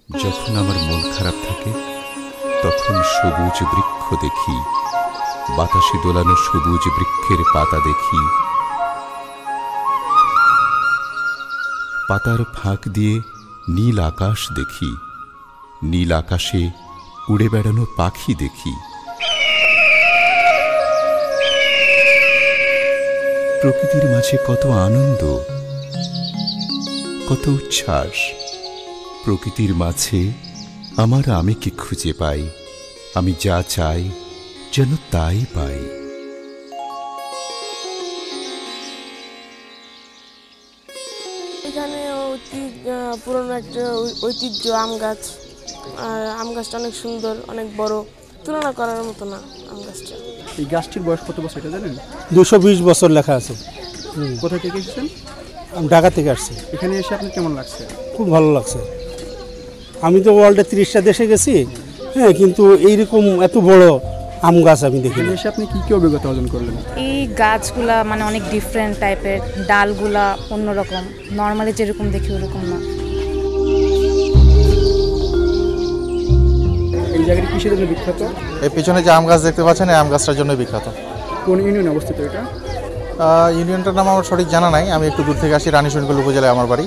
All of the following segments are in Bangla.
যখন আমার মন খারাপ থাকে তখন সবুজ বৃক্ষ দেখি, বাতাসে দোলানো সবুজ বৃক্ষের পাতা দেখি, পাতার ফাঁক দিয়ে নীল আকাশ দেখি, নীল আকাশে উড়ে বেড়ানো পাখি দেখি। প্রকৃতির মাঝে কত আনন্দ, কত উচ্ছ্বাস। প্রকৃতির মাঝে আমার আমিকে খুঁজে পাই, আমি যা চাই যেন তাই পাই। এখানে পুরনো একটা ঐতিহ্য আম গাছ, আর আম গাছটা অনেক সুন্দর, অনেক বড়, তুলনা করার মতো না আম গাছটা। এই গাছটির বয়স কত বছর এটা জানেন? 220 বছর লেখা আছে। কোথা থেকে এসেছেন? আমি ঢাকা থেকে আসছি। এখানে এসে আপনার কেমন লাগছে? খুব ভালো লাগছে। আমি তো ওয়ার্ল্ডে 30টা দেশে গেছি, হ্যাঁ, কিন্তু এইরকম এত বড় আম গাছ আমি দেখিনি। এখানে এসে আপনি কি কি অভিজ্ঞতা অর্জন করলেন? এই গাছগুলা মানে অনেক ডিফারেন্ট টাইপের, ডালগুলা অন্যরকম, নর্মালি যেরকম দেখি ওরকম না। এই জায়গাটি কিসের জন্য বিখ্যাত? এই পিছনে যে আম গাছ দেখতে পাচ্ছেন, এই আম গাছটার জন্য বিখ্যাত। কোন ইউনিয়নে অবস্থিত এটা? ইউনিয়নটার নাম আমার সঠিক জানা নাই, আমি একটু দূর থেকে আসি, রানীশঙ্কর উপজেলায় আমার বাড়ি।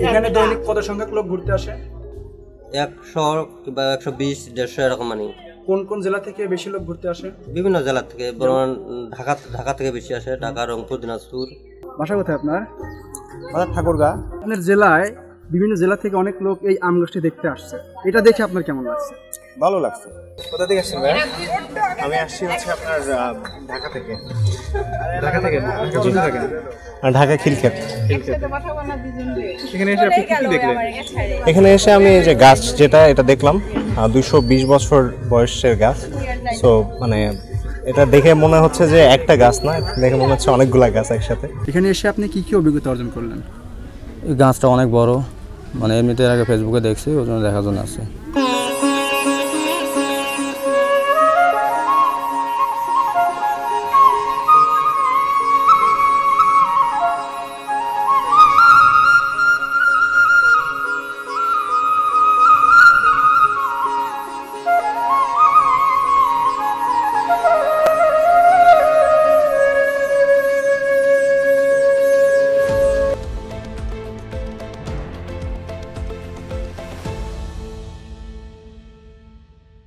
এখানে দৈনিক কত সংখ্যক লোক ঘুরতে আসে? 100 কিংবা 120, 150 এরকম। মানে কোন কোন জেলা থেকে বেশি লোক ঘুরতে আসে? বিভিন্ন জেলা থেকে, বরং ঢাকা থেকে বেশি আসে। ঢাকা, রংপুর, দিনাজপুর। বাসা কোথায় আপনার? ঠাকুরগাঁ। আপনার জেলায় বিভিন্ন জেলা থেকে অনেক লোক এই আম গাছটি দেখতে আসছে, এটা দেখে আপনার কেমন লাগছে? ভালো লাগছে। কোথা থেকে আসছেন ভাই? আমি আসছি হচ্ছে আপনার ঢাকা থেকে। ঢাকা থেকে? কোথায় থাকেন? ঢাকা খিলক্ষেত। এখানে এসে আপনি কি কি দেখলেন? এখানে এসে আমি এই যে গাছ যেটা এটা দেখলাম, 220 বছর বয়সের গাছ। সো মানে এটা দেখে মনে হচ্ছে যে একটা গাছ না, দেখে মনে হচ্ছে অনেকগুলা গাছ একসাথে। এখানে এসে আপনি কি কি অভিজ্ঞতা অর্জন করলেন? এই গাছটা অনেক বড়, মানে এমনিতে আগে ফেসবুকে দেখছি, ওই জন্য দেখার জন্য আসছে।